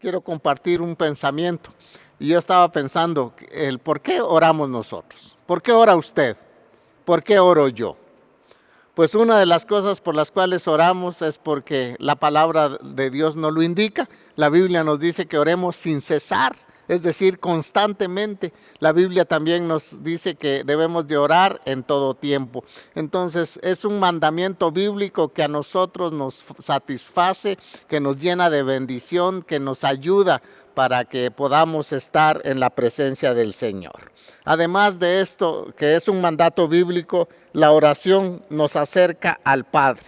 quiero compartir un pensamiento. Y yo estaba pensando, ¿por qué oramos nosotros? ¿Por qué ora usted? ¿Por qué oro yo? Pues una de las cosas por las cuales oramos es porque la palabra de Dios nos lo indica. La Biblia nos dice que oremos sin cesar, es decir, constantemente. La Biblia también nos dice que debemos de orar en todo tiempo. Entonces es un mandamiento bíblico que a nosotros nos satisface, que nos llena de bendición, que nos ayuda para que podamos estar en la presencia del Señor. Además de esto, que es un mandato bíblico, la oración nos acerca al Padre.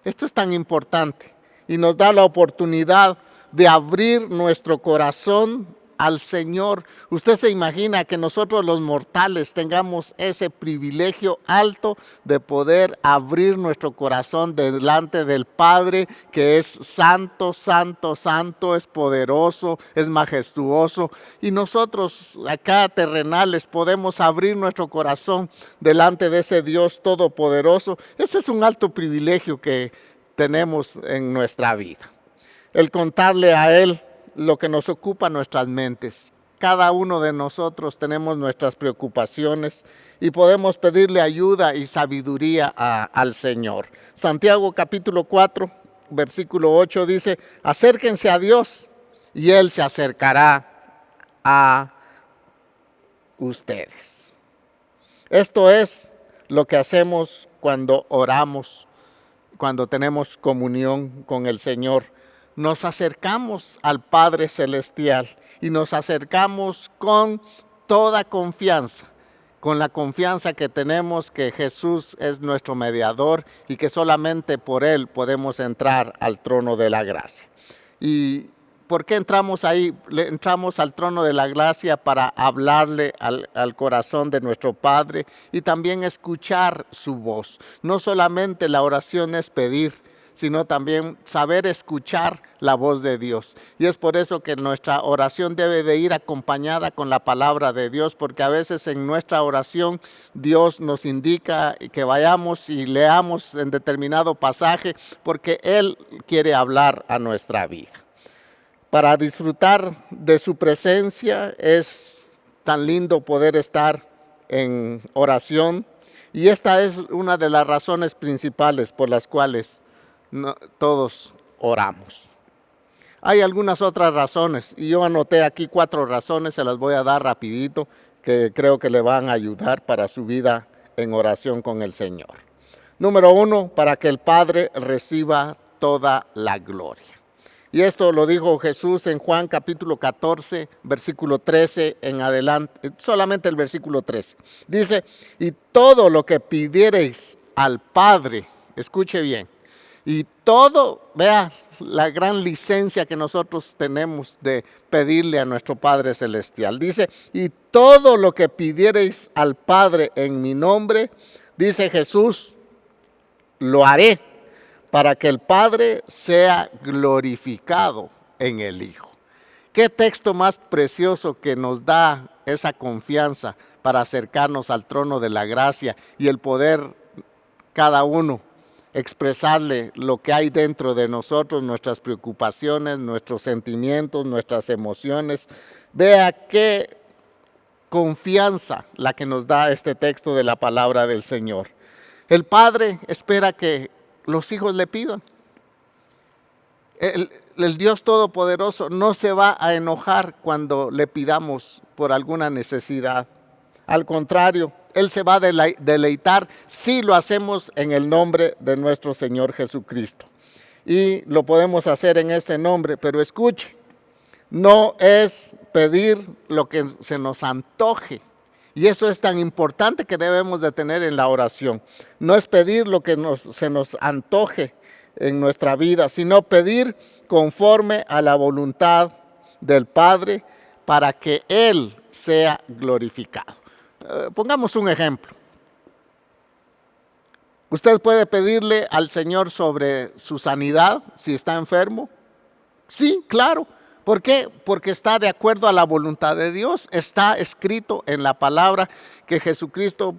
Esto es tan importante y nos da la oportunidad de abrir nuestro corazón al Señor. Usted se imagina que nosotros los mortales tengamos ese privilegio alto de poder abrir nuestro corazón delante del Padre, que es santo, santo, santo, es poderoso, es majestuoso, y nosotros acá terrenales podemos abrir nuestro corazón delante de ese Dios todopoderoso. Ese es un alto privilegio que tenemos en nuestra vida, el contarle a Él lo que nos ocupa nuestras mentes. Cada uno de nosotros tenemos nuestras preocupaciones y podemos pedirle ayuda y sabiduría al Señor. Santiago capítulo 4, versículo 8 dice, acérquense a Dios y Él se acercará a ustedes. Esto es lo que hacemos cuando oramos, cuando tenemos comunión con el Señor. Nos acercamos al Padre Celestial y nos acercamos con toda confianza, con la confianza que tenemos que Jesús es nuestro mediador y que solamente por Él podemos entrar al trono de la gracia. ¿Y por qué entramos ahí? Entramos al trono de la gracia para hablarle al corazón de nuestro Padre y también escuchar su voz. No solamente la oración es pedir, sino también saber escuchar la voz de Dios. Y es por eso que nuestra oración debe de ir acompañada con la palabra de Dios, porque a veces en nuestra oración Dios nos indica que vayamos y leamos en determinado pasaje, porque Él quiere hablar a nuestra vida. Para disfrutar de su presencia es tan lindo poder estar en oración, y esta es una de las razones principales por las cuales todos oramos. Hay algunas otras razones y yo anoté aquí 4 razones, se las voy a dar rapidito, que creo que le van a ayudar para su vida en oración con el Señor. Número 1, para que el Padre reciba toda la gloria. Y esto lo dijo Jesús en Juan capítulo 14, versículo 13 en adelante, solamente el versículo 13. Dice, y todo lo que pidiereis al Padre, escuche bien, y todo, vea la gran licencia que nosotros tenemos de pedirle a nuestro Padre Celestial. Dice, y todo lo que pidiereis al Padre en mi nombre, dice Jesús, lo haré para que el Padre sea glorificado en el Hijo. ¿Qué texto más precioso que nos da esa confianza para acercarnos al trono de la gracia y el poder cada uno expresarle lo que hay dentro de nosotros, nuestras preocupaciones, nuestros sentimientos, nuestras emociones? Vea qué confianza la que nos da este texto de la palabra del Señor. El Padre espera que los hijos le pidan. El Dios Todopoderoso no se va a enojar cuando le pidamos por alguna necesidad. Al contrario, Él se va a deleitar si lo hacemos en el nombre de nuestro Señor Jesucristo. Y lo podemos hacer en ese nombre, pero escuche, no es pedir lo que se nos antoje. Y eso es tan importante que debemos de tener en la oración. No es pedir lo que se nos antoje en nuestra vida, sino pedir conforme a la voluntad del Padre para que Él sea glorificado. Pongamos un ejemplo. Usted puede pedirle al Señor sobre su sanidad si está enfermo. Sí, claro. ¿Por qué? Porque está de acuerdo a la voluntad de Dios. Está escrito en la palabra que Jesucristo,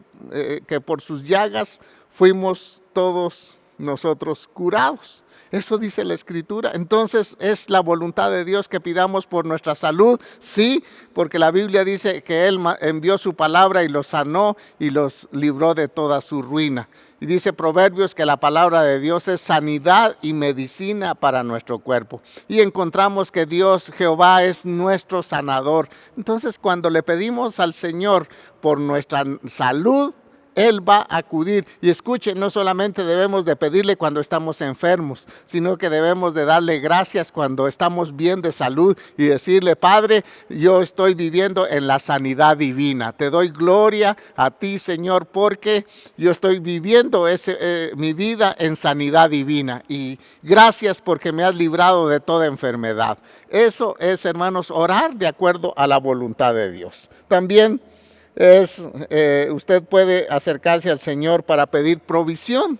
que por sus llagas fuimos todos nosotros curados. Eso dice la Escritura. Entonces, ¿es la voluntad de Dios que pidamos por nuestra salud? Sí, porque la Biblia dice que Él envió su palabra y los sanó y los libró de toda su ruina. Y dice Proverbios que la palabra de Dios es sanidad y medicina para nuestro cuerpo. Y encontramos que Dios, Jehová, es nuestro sanador. Entonces, cuando le pedimos al Señor por nuestra salud, Él va a acudir. Y escuchen, no solamente debemos de pedirle cuando estamos enfermos, sino que debemos de darle gracias cuando estamos bien de salud y decirle: Padre, yo estoy viviendo en la sanidad divina. Te doy gloria a ti, Señor, porque yo estoy viviendo mi vida en sanidad divina. Y gracias porque me has librado de toda enfermedad. Eso es, hermanos, orar de acuerdo a la voluntad de Dios. También usted puede acercarse al Señor para pedir provisión.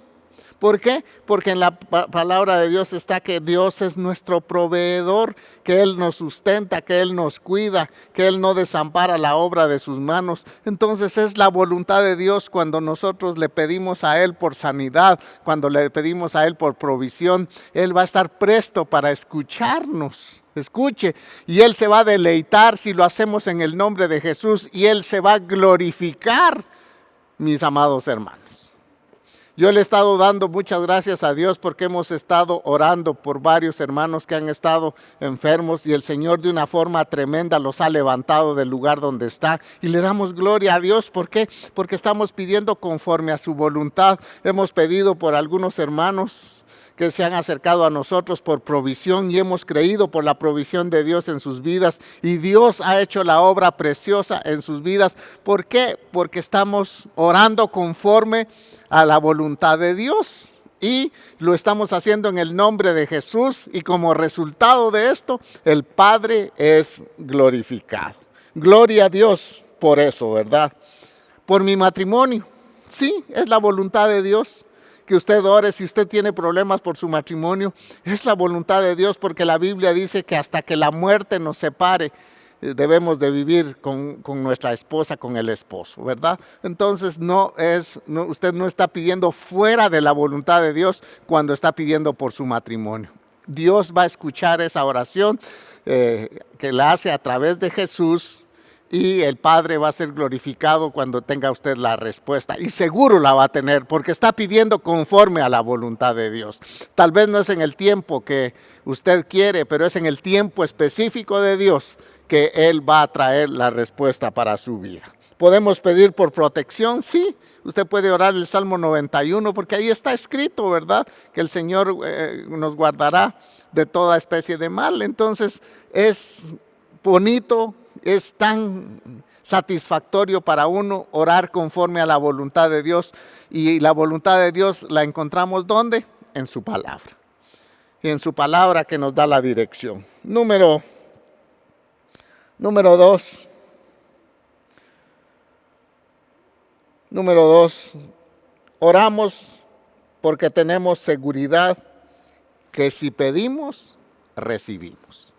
¿Por qué? Porque en la palabra de Dios está que Dios es nuestro proveedor, que Él nos sustenta, que Él nos cuida, que Él no desampara la obra de sus manos. Entonces es la voluntad de Dios cuando nosotros le pedimos a Él por sanidad, cuando le pedimos a Él por provisión. Él va a estar presto para escucharnos. Escuche, y Él se va a deleitar si lo hacemos en el nombre de Jesús, y Él se va a glorificar, mis amados hermanos. Yo le he estado dando muchas gracias a Dios porque hemos estado orando por varios hermanos que han estado enfermos y el Señor de una forma tremenda los ha levantado del lugar donde está. Y le damos gloria a Dios. ¿Por qué? Porque estamos pidiendo conforme a su voluntad. Hemos pedido por algunos hermanos que se han acercado a nosotros por provisión y hemos creído por la provisión de Dios en sus vidas. Y Dios ha hecho la obra preciosa en sus vidas. ¿Por qué? Porque estamos orando conforme a la voluntad de Dios. Y lo estamos haciendo en el nombre de Jesús. Y como resultado de esto, el Padre es glorificado. Gloria a Dios por eso, ¿verdad? Por mi matrimonio. Sí, es la voluntad de Dios que usted ore. Si usted tiene problemas por su matrimonio, es la voluntad de Dios, porque la Biblia dice que hasta que la muerte nos separe, debemos de vivir con nuestra esposa, con el esposo, ¿verdad? Entonces usted no está pidiendo fuera de la voluntad de Dios cuando está pidiendo por su matrimonio. Dios va a escuchar esa oración que la hace a través de Jesús. Y el Padre va a ser glorificado cuando tenga usted la respuesta. Y seguro la va a tener porque está pidiendo conforme a la voluntad de Dios. Tal vez no es en el tiempo que usted quiere, pero es en el tiempo específico de Dios que Él va a traer la respuesta para su vida. ¿Podemos pedir por protección? Sí. Usted puede orar el Salmo 91 porque ahí está escrito, ¿verdad? Que el Señor nos guardará de toda especie de mal. Entonces es bonito. Es tan satisfactorio para uno orar conforme a la voluntad de Dios. Y la voluntad de Dios la encontramos ¿dónde? En su palabra. Y en su palabra que nos da la dirección. Número 2. Oramos porque tenemos seguridad que si pedimos, recibimos.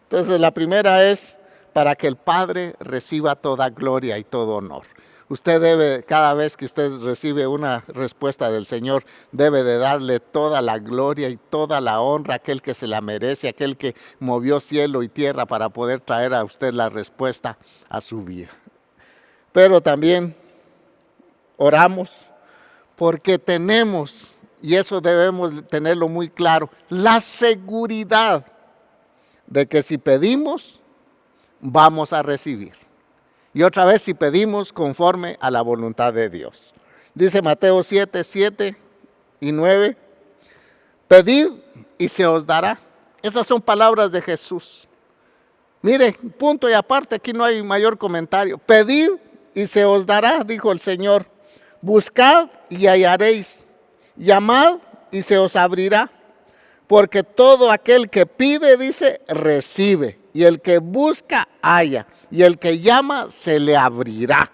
Entonces la primera es para que el Padre reciba toda gloria y todo honor. Usted debe, cada vez que usted recibe una respuesta del Señor, debe de darle toda la gloria y toda la honra a aquel que se la merece, aquel que movió cielo y tierra para poder traer a usted la respuesta a su vida. Pero también oramos porque tenemos, y eso debemos tenerlo muy claro, la seguridad de que si pedimos, vamos a recibir. Y otra vez, si pedimos conforme a la voluntad de Dios. Dice Mateo 7 y 9, pedid y se os dará. Esas son palabras de Jesús. Mire, punto y aparte, aquí no hay mayor comentario. Pedid y se os dará, dijo el Señor. Buscad y hallaréis. Llamad y se os abrirá. Porque todo aquel que pide, dice, recibe. Y el que busca, halla. Y el que llama, se le abrirá.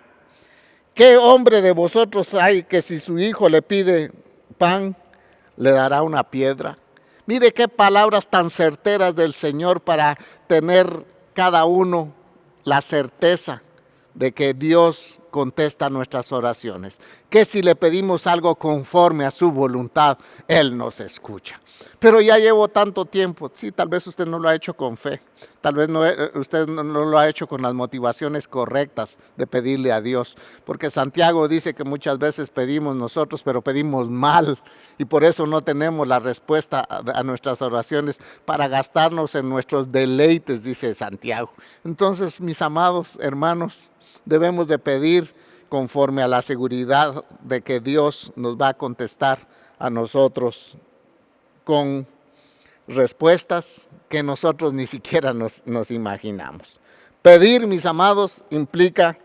¿Qué hombre de vosotros hay que si su hijo le pide pan, le dará una piedra? Mire qué palabras tan certeras del Señor para tener cada uno la certeza de que Dios contesta nuestras oraciones, que si le pedimos algo conforme a su voluntad, Él nos escucha. Pero ya llevo tanto tiempo, sí, tal vez usted no lo ha hecho con fe, tal vez usted no lo ha hecho con las motivaciones correctas de pedirle a Dios, porque Santiago dice que muchas veces pedimos nosotros, pero pedimos mal, y por eso no tenemos la respuesta a nuestras oraciones para gastarnos en nuestros deleites, dice Santiago. Entonces, mis amados hermanos, debemos de pedir conforme a la seguridad de que Dios nos va a contestar a nosotros con respuestas que nosotros ni siquiera nos imaginamos. Pedir, mis amados, implica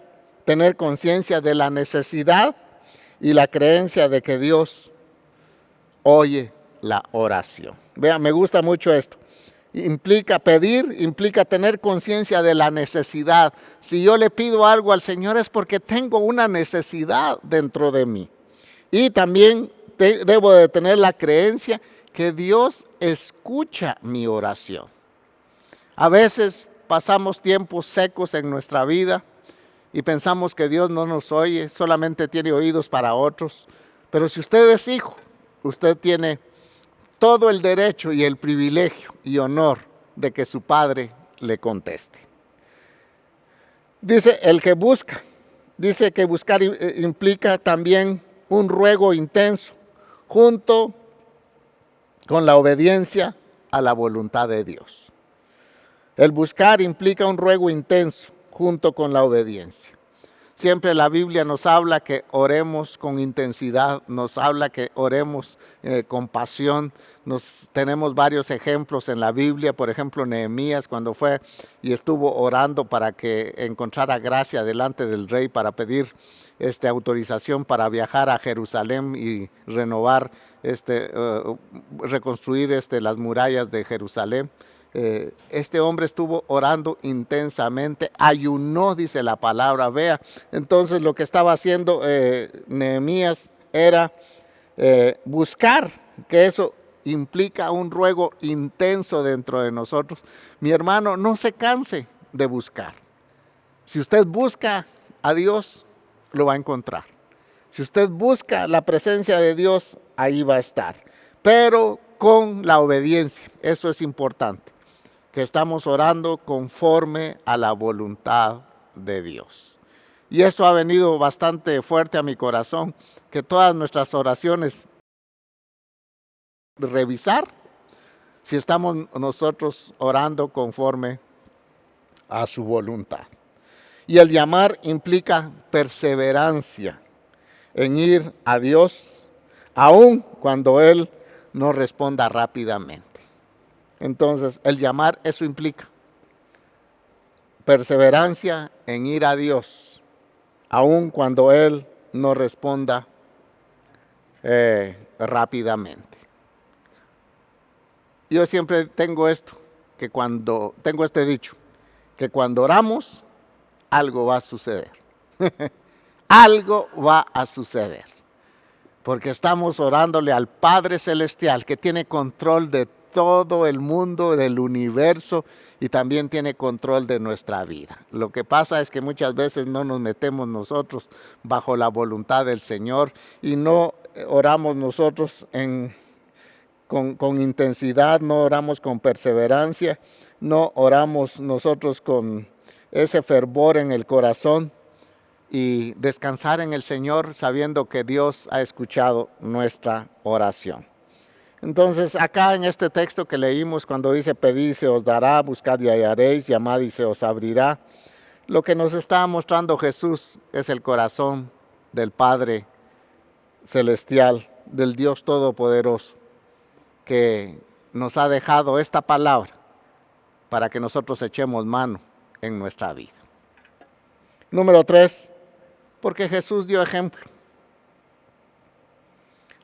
tener conciencia de la necesidad y la creencia de que Dios oye la oración. Vean, me gusta mucho esto. Pedir implica tener conciencia de la necesidad. Si yo le pido algo al Señor es porque tengo una necesidad dentro de mí. Y también debo de tener la creencia que Dios escucha mi oración. A veces pasamos tiempos secos en nuestra vida y pensamos que Dios no nos oye, solamente tiene oídos para otros. Pero si usted es hijo, usted tiene todo el derecho y el privilegio y honor de que su Padre le conteste. Dice el que busca, dice que buscar implica también un ruego intenso, junto con la obediencia a la voluntad de Dios. El buscar implica un ruego intenso, junto con la obediencia. Siempre la Biblia nos habla que oremos con intensidad, nos habla que oremos con pasión. Tenemos varios ejemplos en la Biblia, por ejemplo Nehemías cuando fue y estuvo orando para que encontrara gracia delante del rey para pedir autorización para viajar a Jerusalén y renovar, reconstruir las murallas de Jerusalén. Este hombre estuvo orando intensamente, ayunó, dice la palabra, vea. Entonces lo que estaba haciendo Nehemías era buscar, que eso implica un ruego intenso dentro de nosotros. Mi hermano, no se canse de buscar. Si usted busca a Dios, lo va a encontrar. Si usted busca la presencia de Dios, ahí va a estar. Pero con la obediencia, eso es importante, que estamos orando conforme a la voluntad de Dios. Y esto ha venido bastante fuerte a mi corazón, que todas nuestras oraciones, revisar si estamos nosotros orando conforme a su voluntad. Y el llamar implica perseverancia en ir a Dios, aun cuando Él no responda rápidamente. Entonces, el llamar, eso implica perseverancia en ir a Dios, aun cuando Él no responda rápidamente. Yo siempre tengo tengo este dicho, que cuando oramos, algo va a suceder. Algo va a suceder. Porque estamos orándole al Padre Celestial, que tiene control de todo el mundo, del universo, y también tiene control de nuestra vida. Lo que pasa es que muchas veces no nos metemos nosotros bajo la voluntad del Señor y no oramos nosotros con intensidad, no oramos con perseverancia, no oramos nosotros con ese fervor en el corazón y descansar en el Señor sabiendo que Dios ha escuchado nuestra oración. Entonces, acá en este texto que leímos, cuando dice pedid se os dará, buscad y hallaréis, llamad y se os abrirá, lo que nos está mostrando Jesús es el corazón del Padre Celestial, del Dios Todopoderoso, que nos ha dejado esta palabra para que nosotros echemos mano en nuestra vida. Número 3, porque Jesús dio ejemplo.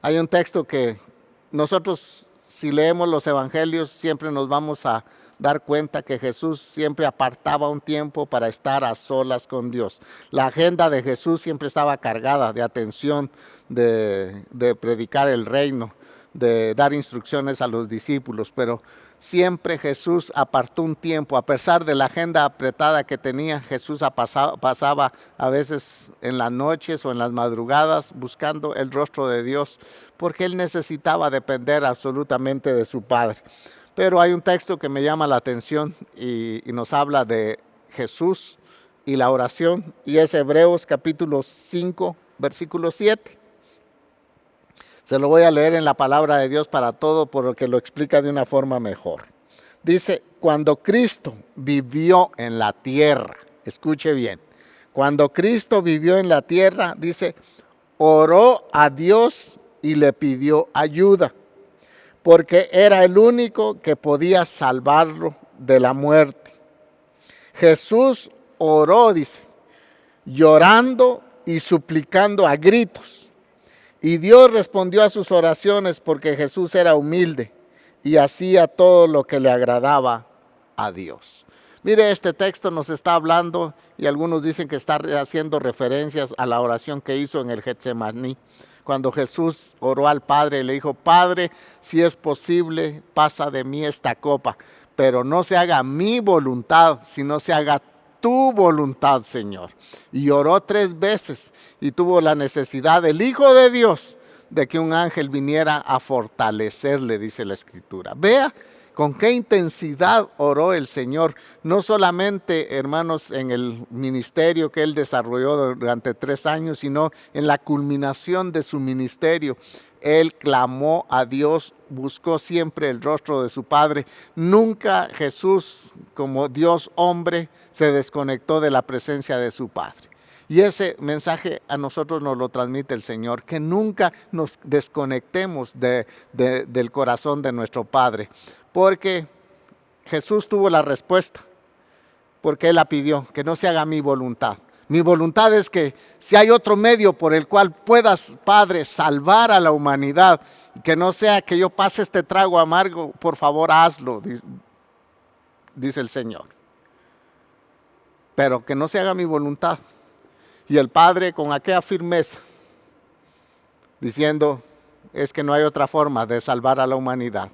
Hay un texto que nosotros, si leemos los evangelios, siempre nos vamos a dar cuenta que Jesús siempre apartaba un tiempo para estar a solas con Dios. La agenda de Jesús siempre estaba cargada de atención, de predicar el reino, de dar instrucciones a los discípulos, pero siempre Jesús apartó un tiempo, a pesar de la agenda apretada que tenía. Jesús pasaba a veces en las noches o en las madrugadas buscando el rostro de Dios, porque él necesitaba depender absolutamente de su Padre. Pero hay un texto que me llama la atención y nos habla de Jesús y la oración, y es Hebreos capítulo 5, versículo 7. Se lo voy a leer en la palabra de Dios para todo, porque lo explica de una forma mejor. Dice, cuando Cristo vivió en la tierra, escuche bien, cuando Cristo vivió en la tierra, dice, oró a Dios y le pidió ayuda, porque era el único que podía salvarlo de la muerte. Jesús oró, dice, llorando y suplicando a gritos. Y Dios respondió a sus oraciones porque Jesús era humilde y hacía todo lo que le agradaba a Dios. Mire, este texto nos está hablando, y algunos dicen que está haciendo referencias a la oración que hizo en el Getsemaní, cuando Jesús oró al Padre y le dijo, Padre, si es posible, pasa de mí esta copa, pero no se haga mi voluntad, sino se haga tu voluntad, Señor. Y oró 3 veces y tuvo la necesidad del Hijo de Dios de que un ángel viniera a fortalecerle, dice la Escritura. Vea con qué intensidad oró el Señor, no solamente, hermanos, en el ministerio que él desarrolló durante 3 años, sino en la culminación de su ministerio. Él clamó a Dios, buscó siempre el rostro de su Padre. Nunca Jesús, como Dios hombre, se desconectó de la presencia de su Padre. Y ese mensaje a nosotros nos lo transmite el Señor, que nunca nos desconectemos del corazón de nuestro Padre, porque Jesús tuvo la respuesta, porque Él la pidió, que no se haga mi voluntad. Mi voluntad es que si hay otro medio por el cual puedas, Padre, salvar a la humanidad, que no sea que yo pase este trago amargo, por favor hazlo, dice el Señor. Pero que no se haga mi voluntad. Y el Padre con aquella firmeza, diciendo, es que no hay otra forma de salvar a la humanidad,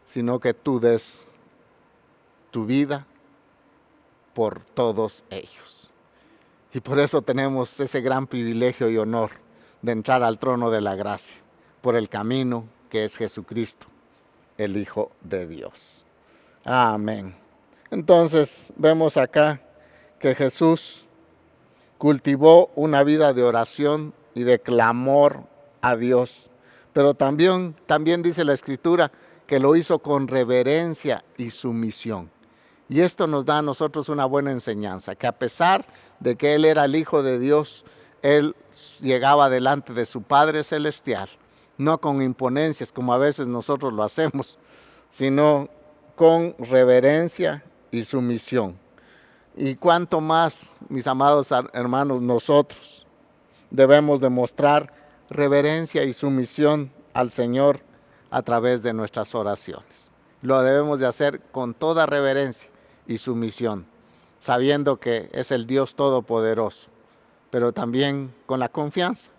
sino que tú des tu vida por todos ellos. Y por eso tenemos ese gran privilegio y honor de entrar al trono de la gracia, por el camino que es Jesucristo, el Hijo de Dios. Amén. Entonces vemos acá que Jesús cultivó una vida de oración y de clamor a Dios, pero también dice la Escritura que lo hizo con reverencia y sumisión. Y esto nos da a nosotros una buena enseñanza, que a pesar de que Él era el Hijo de Dios, Él llegaba delante de su Padre Celestial, no con imponencias como a veces nosotros lo hacemos, sino con reverencia y sumisión. Y cuánto más, mis amados hermanos, nosotros debemos demostrar reverencia y sumisión al Señor a través de nuestras oraciones. Lo debemos de hacer con toda reverencia y sumisión, sabiendo que es el Dios Todopoderoso, pero también con la confianza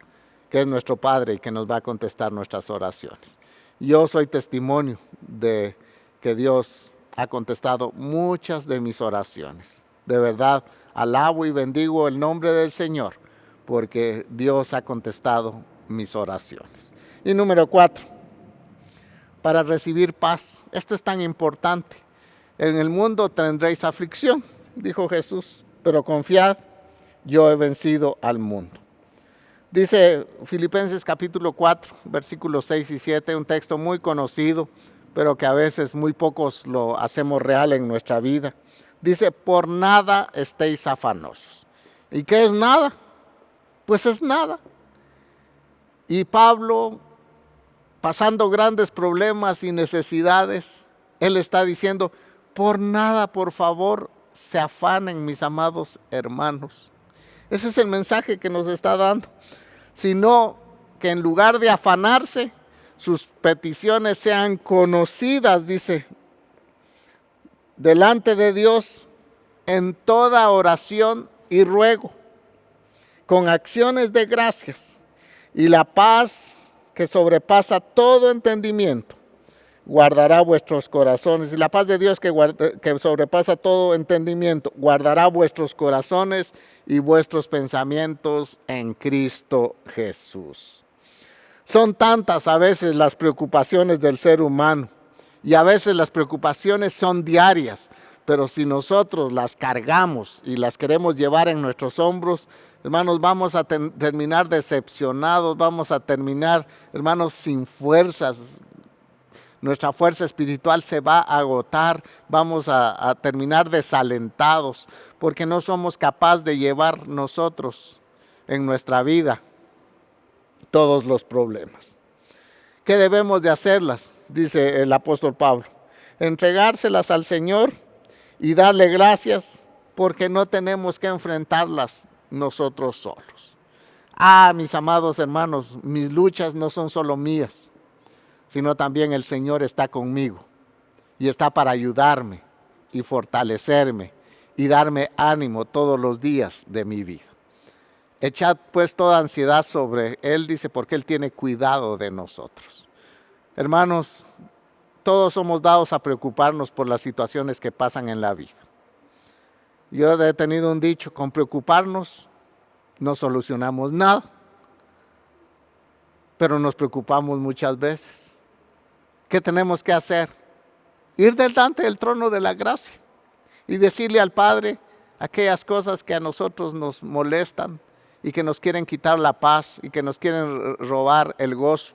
que es nuestro Padre y que nos va a contestar nuestras oraciones. Yo soy testimonio de que Dios ha contestado muchas de mis oraciones. De verdad, alabo y bendigo el nombre del Señor, porque Dios ha contestado mis oraciones. Y número 4, para recibir paz. Esto es tan importante. En el mundo tendréis aflicción, dijo Jesús, pero confiad, yo he vencido al mundo. Dice Filipenses capítulo 4, versículos 6 y 7, un texto muy conocido, pero que a veces muy pocos lo hacemos real en nuestra vida. Dice, por nada estéis afanosos. ¿Y qué es nada? Pues es nada. Y Pablo, pasando grandes problemas y necesidades, él está diciendo, por nada, por favor, se afanen, mis amados hermanos. Ese es el mensaje que nos está dando. Sino que en lugar de afanarse, sus peticiones sean conocidas, dice, delante de Dios en toda oración y ruego, con acciones de gracias, y la paz que sobrepasa todo entendimiento, guardará vuestros corazones. Y la paz de Dios que sobrepasa todo entendimiento, guardará vuestros corazones y vuestros pensamientos en Cristo Jesús. Son tantas a veces las preocupaciones del ser humano y a veces las preocupaciones son diarias, pero si nosotros las cargamos y las queremos llevar en nuestros hombros, hermanos, vamos a terminar decepcionados, vamos a terminar, hermanos, sin fuerzas. Nuestra fuerza espiritual se va a agotar, vamos a terminar desalentados, porque no somos capaces de llevar nosotros en nuestra vida todos los problemas. ¿Qué debemos de hacerlas? Dice el apóstol Pablo. Entregárselas al Señor y darle gracias, porque no tenemos que enfrentarlas nosotros solos. Mis amados hermanos, mis luchas no son solo mías, sino también el Señor está conmigo y está para ayudarme y fortalecerme y darme ánimo todos los días de mi vida. Echad pues toda ansiedad sobre Él, dice, porque Él tiene cuidado de nosotros. Hermanos, todos somos dados a preocuparnos por las situaciones que pasan en la vida. Yo he tenido un dicho, con preocuparnos no solucionamos nada, pero nos preocupamos muchas veces. ¿Qué tenemos que hacer? Ir delante del trono de la gracia y decirle al Padre aquellas cosas que a nosotros nos molestan y que nos quieren quitar la paz y que nos quieren robar el gozo.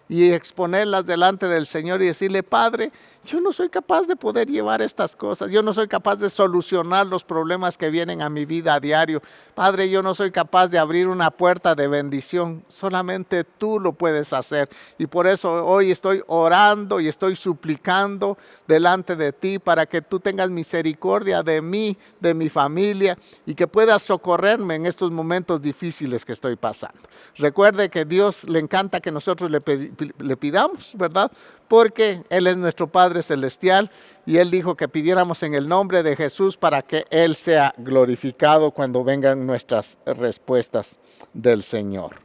Y exponerlas delante del Señor y decirle, Padre, yo no soy capaz de poder llevar estas cosas, yo no soy capaz de solucionar los problemas que vienen a mi vida a diario. Padre, yo no soy capaz de abrir una puerta de bendición, solamente tú lo puedes hacer. Y por eso hoy estoy orando y estoy suplicando delante de ti para que tú tengas misericordia de mí, de mi familia y que puedas socorrerme en estos momentos difíciles que estoy pasando. Recuerde que Dios le encanta que nosotros le pidamos, ¿verdad? Porque Él es nuestro Padre Celestial y Él dijo que pidiéramos en el nombre de Jesús para que Él sea glorificado cuando vengan nuestras respuestas del Señor.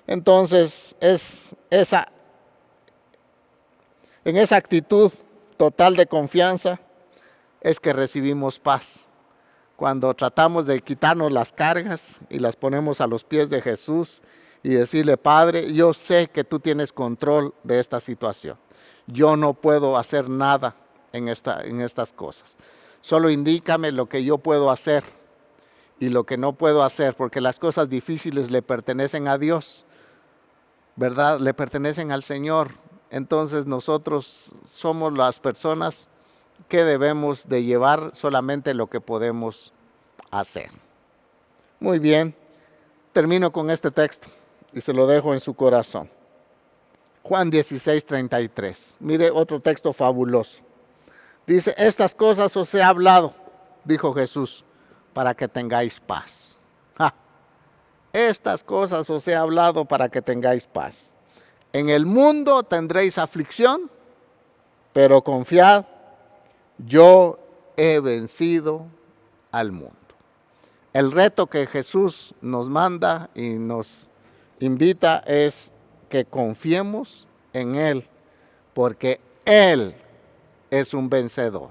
Entonces, en esa actitud total de confianza es que recibimos paz. Cuando tratamos de quitarnos las cargas y las ponemos a los pies de Jesús y decirle, Padre, yo sé que tú tienes control de esta situación. Yo no puedo hacer nada en estas cosas. Solo indícame lo que yo puedo hacer y lo que no puedo hacer, porque las cosas difíciles le pertenecen a Dios, ¿verdad? Le pertenecen al Señor. Entonces nosotros somos las personas que debemos de llevar solamente lo que podemos hacer. Muy bien, termino con este texto y se lo dejo en su corazón. Juan 16:33. Mire otro texto fabuloso. Dice, estas cosas os he hablado, dijo Jesús, para que tengáis paz. Estas cosas os he hablado para que tengáis paz. En el mundo tendréis aflicción, pero confiad, yo he vencido al mundo. El reto que Jesús nos manda y nos invita es que confiemos en Él, porque Él es un vencedor.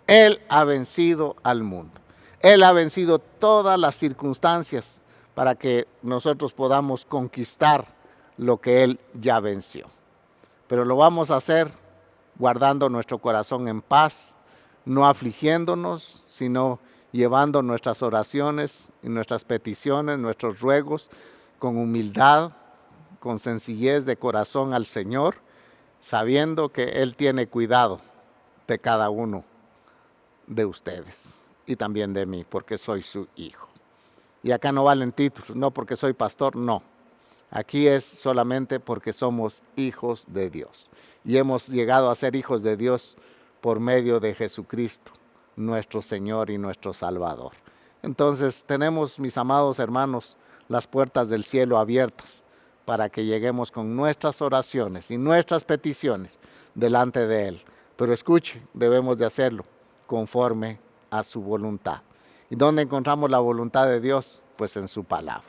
Él ha vencido al mundo. Él ha vencido todas las circunstancias para que nosotros podamos conquistar lo que Él ya venció. Pero lo vamos a hacer guardando nuestro corazón en paz, no afligiéndonos, sino llevando nuestras oraciones y nuestras peticiones, nuestros ruegos, con humildad, con sencillez de corazón al Señor, sabiendo que Él tiene cuidado de cada uno de ustedes y también de mí, porque soy su hijo. Y acá no valen títulos, no porque soy pastor, no. Aquí es solamente porque somos hijos de Dios. Y hemos llegado a ser hijos de Dios por medio de Jesucristo, nuestro Señor y nuestro Salvador. Entonces tenemos, mis amados hermanos, las puertas del cielo abiertas para que lleguemos con nuestras oraciones y nuestras peticiones delante de Él. Pero escuche, debemos de hacerlo conforme a su voluntad. ¿Y dónde encontramos la voluntad de Dios? Pues en su palabra.